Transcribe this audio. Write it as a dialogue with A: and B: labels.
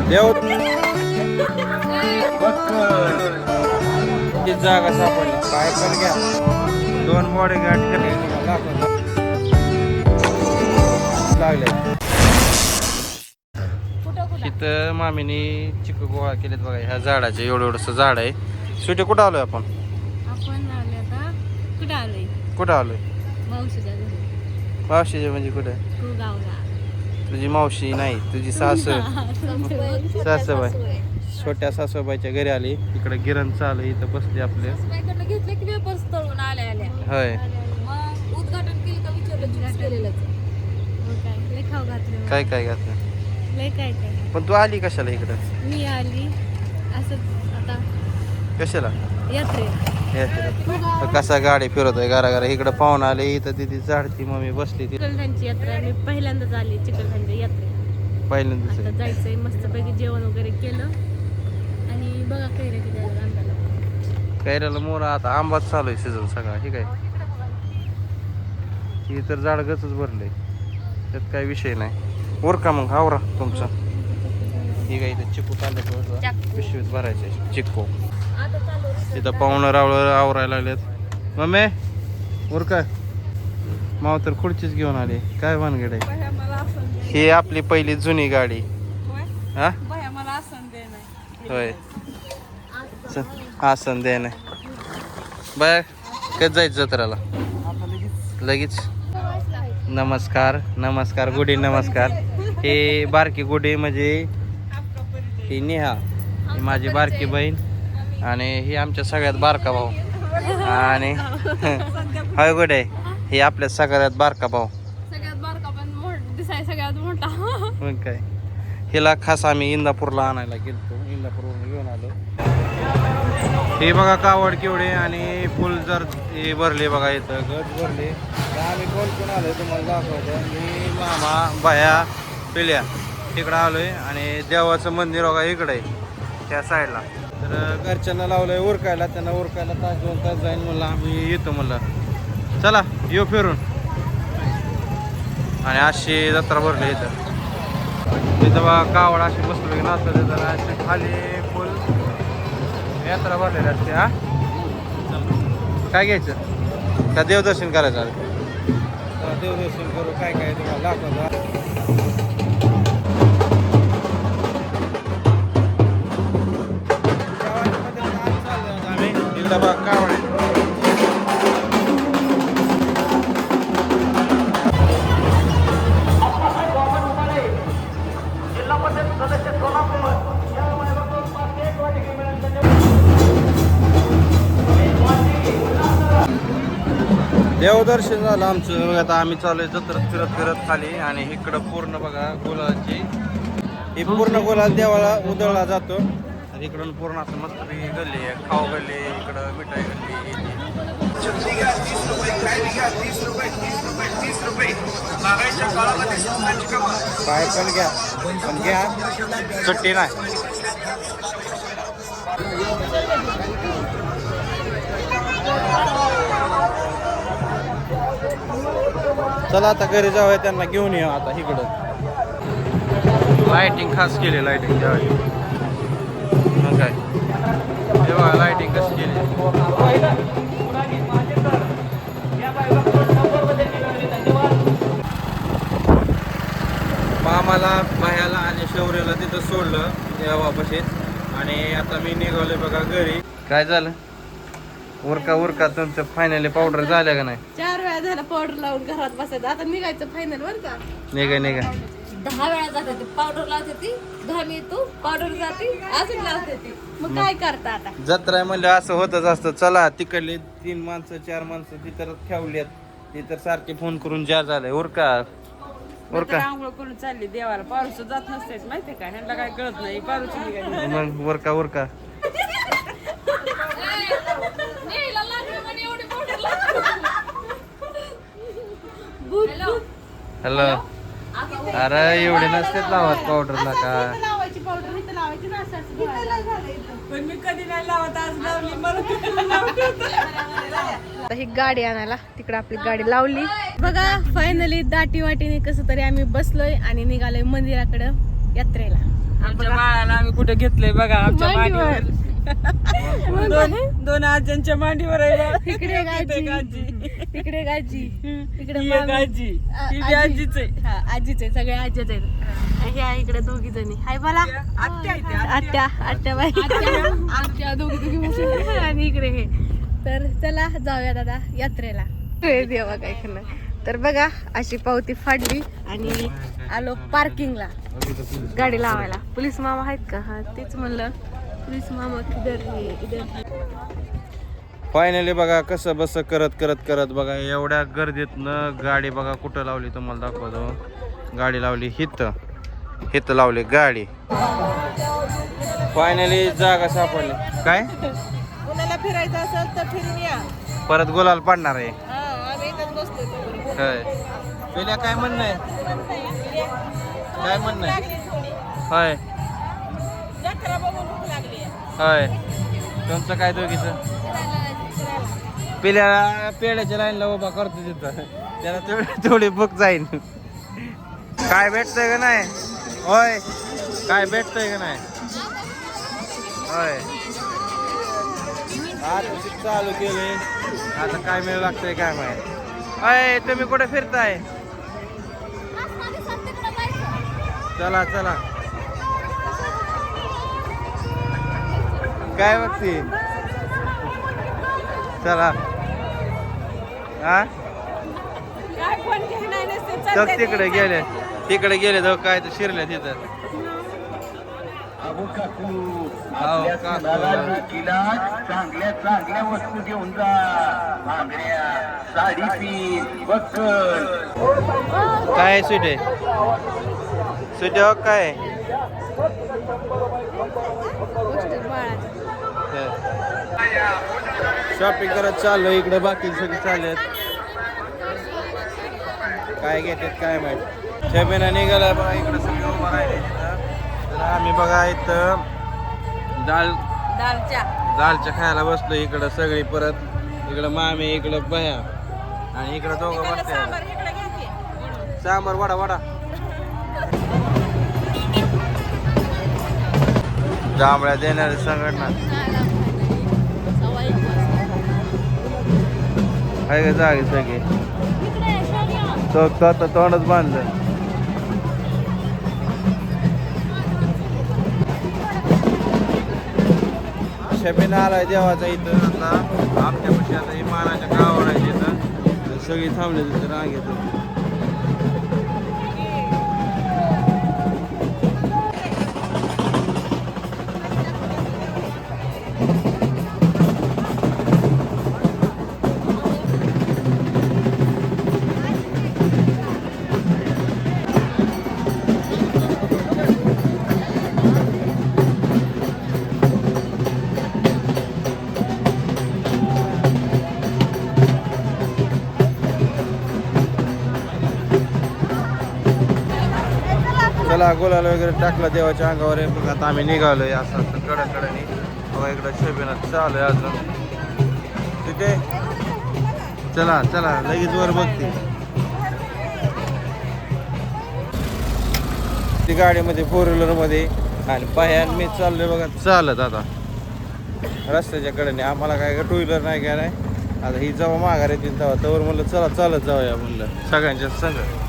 A: देव जागा सापडली काय पण घ्या 2 बॉडी गाठ लागले. इथं मामीने चिकू गोळा केलेत बघा ह्या झाडाचे एवढंसं झाड आहे. सुटे कुठं आलोय आपण कुठं आलोय मावशीच्या म्हणजे कुठं तुझी मावशी नाही तुझी सासू सासूबाई छोट्या सासूबाईच्या घरी आली. इकडे गिरण चालू इथं बसले आपले होय काय काय घातलं पण तू आली कशाला इकडं
B: मी आली असंच आता
A: कशाला
B: यात्रेत
A: कसा गाडी फिरतोय घरा इकडं पाहून आले इथं तिथे झाडती मम्मी बसली ती
B: चिखलठाणची यात्रा मी पहिल्यांदाच आली चिखलठाणच्या यात्रेत
A: पहिल्यांदाच
B: आता जायचंय मस्तपैकी जेवण वगैरे केलं आणि बघा कैऱ्या किती आल्या आंब्याला
A: कैऱ्याला मोरा आता आंबाच चालू आहे सीझन सगळा ठीक आहे. ही तर झाड गचच भरलंय त्यात काही विषय नाही. का मग आवरा तुमचा ही काय इथं चिकू कांद्याच्या पिशवीत भरायचे चिक्कू तिथं पाहुणं रावळं आवरायला लागलेत. मम्मी का माव तर खुर्चीच घेऊन आली काय भानगड आहे. ही आपली पहिली जुनी गाडी हा होय आसन दे ना बाय कधी जायचं जत्राला लगेच. नमस्कार नमस्कार गुडी नमस्कार. हे बारकी गुडी म्हणजे ही नेहा ही माझी बारकी बहीण आणि ही आमच्या सगळ्यात बारका भाऊ आणि हाय गुडे हे आपल्या सगळ्यात बारका भाऊ
B: सगळ्यात मोठा
A: मग काय. हिला खास आम्ही इंदापूरला आणायला गेलतो इंदापूरवरून घेऊन आलो. हे बघा कावड केवढे आणि फुल जर हे भरले बघा इथं गट भरले. आम्ही कोण आलोय तुम्हाला दाखवतो. मी मामा बाया पिल्या तिकडं आलोय आणि देवाचं मंदिर बघा इकडे आहे त्या साईडला. तर घरच्यांना लावलंय उरकायला त्यांना उरकायला तास 2 तास जाईल म्हणलं आम्ही येतो म्हणलं चला येऊ फिरून. आणि अशी जत्रा भरली इथं तिथं बघा कावड अशी मस्तपैकी नाचत तर अशी खाली फुल यात्रा भरलेली असते. हा काय घ्यायचं का देवदर्शन करायचं देवदर्शन करू काय काय तुम्हाला दाखवतो. आम्ही इथं बघा कावड देवदर्शन झालं आमचं. आता आम्ही चालूय जत्रत फिरत खाली आणि इकडं पूर्ण बघा गुलाची ही पूर्ण गुलाल देवाला उधळला जातो. आणि इकडून पूर्ण असं मस्त गल्ली आहे खाऊ गल्ली इकडं मिठाई गल्ली काय पण घ्या सुट्टी नाही. चला आता घरी जाऊया त्यांना घेऊन येऊ. आता इकडं लाइटिंग खास केली लाइटिंग त्यावेळी मग काय तेव्हा लाइटिंग कशी केली. मामाला बाह्याला आणि शौर्याला तिथं सोडलं देवापाशी आणि आता मी निघालोय बघा घरी. काय झालं उरका तुमचं फायनली पावडर झाल्या का नाही.
B: 4 वेळा झाला पावडर लावून घरात बसायचं आता निघायचं फायनल बर का.
A: निघा
B: 10 वेळा जाते ती पावडर लावते ती घाम येतो पावडर जाते अजून लावते ती मग काय करता आता.
A: जत्रा म्हणलं असं होतच असतं. चला तिकडले 3 माणसं 4 माणसं ती तर ठेवल्यात ती तर सारखे फोन करून जार झालंय उरका
B: आंघोळ करून चालली देवाला पारूस जात नसतेच माहितीये का ह्यांना काय कळत नाही पारूस निघाली
A: मग उरका हॅलो अरे एवढे नसतेच लावत पावडरला का
C: पण मी कधी नाही लावत, आज लावली मला.
B: आता ही गाडी आणायला तिकडे आपली गाडी लावली बघा. फायनली दाटी वाटीने कसं तरी आम्ही बसलोय आणि निघालोय मंदिराकडे यात्रेला.
C: आमच्या बाळाला आम्ही कुठे घेतलंय बघा, आमच्या
B: मांडीवर.
C: मांडीवर. दोन आज्यांच्या मांडीवर आहे बाळ.
B: तिकडे गाजी,
C: आजी,
B: तिकडे गाजी, तिकडे
C: ही एक आजी, ही बी आजीच आहे.
B: हा आजीच आहे, सगळे आजीच आहेत. ह्या इकडे दोघी जणी हाय मला
C: आत्या आहे त्या,
B: आत्या आत्या बाई आत्या दोघी बसले आणि इकडे हे. तर चला जाऊया दादा यात्रेला. हे देवा काय करणार. तर बघा अशी पावती फाडली आणि आलो पार्किंगला गाडी लावायला. पोलीस मामा आहेत का? हा तेच म्हणलं पोलीस मामा इधर.
A: फायनली बघा कसं बस करत करत करत बघा एवढ्या गर्दीतनं गाडी बघा कुठं लावली तुम्हाला दाखवतो. गाडी लावली हिथं लावली गाडी. फायनली जागा सापडली. काय
C: कोणाला फिरायचं असेल तर फिरून या.
A: परत गुलाल पाडणार आहे.
C: आम्ही इथंच बसतोय.
A: काय पहिल्या काय म्हणणं आहे? काय म्हणणं आहे? होय
C: जत्रा बघून भूक लागली.
A: होय तुमचं काय दोघीचं? पेड्याच्या लाईनला उभा करतो तिथं, त्याला तेवढी बुक जाईल. काय भेटतंय का नाही? होय काय भेटतंय का नाही? होय आता चालू केले, आता काय मिळू लागतंय काय माहिती. अय तुम्ही कुठे फिरताय? चला चला काय बघती? चला हा तर तिकडे गेले जाऊ काय तर शिरले तिथं.
D: चांगल्या चांगल्या वस्तू घेऊन जा. भांगड्या, साडी पीस, बक्कल.
A: काय स्वीट आहे? स्वीट आहे काय? शॉपिंग करत चाललो इकडे, बाकी सगळे चाललेत. काय घेतात काय माहिती. छबिना निघाला बघा इकडे सगळे उभा राहिले तिथं. तर आम्ही बघा इथं दालच्या खायला बसलो इकडं सगळी. परत इकडं मामी, इकडं बह्या आणि इकडं दोघं बसते. सांबर वडा वडा जांभळ्या देणारी संघटना आहे का जागे सगळे. तो तोंडच बांधलं. शबिना आलाय देवाचा इथं. आता आमच्या पशी आता इमानाच्या गावावर आहे तिथं. सगळी थांबले तिथं रांगेत. चला गुलाल वगैरे टाकला देवाच्या अंगावर. बघा आता आम्ही निघालोय असं कडकडनी. बघा इकडं शबिना चालू आहे अजून तिथे. चला चला लगेच वर बघते ती गाडीमध्ये, 4 व्हीलर मध्ये. आणि पायान मी चाललोय बघा चालत आता रस्त्याच्या कडेने. आम्हाला काय 2 व्हीलर नाही काय नाही. आता ही जेव्हा माघार येतील तेव्हा तवर म्हणलं चला चालत जाऊया म्हणलं सगळ्यांच्या संग.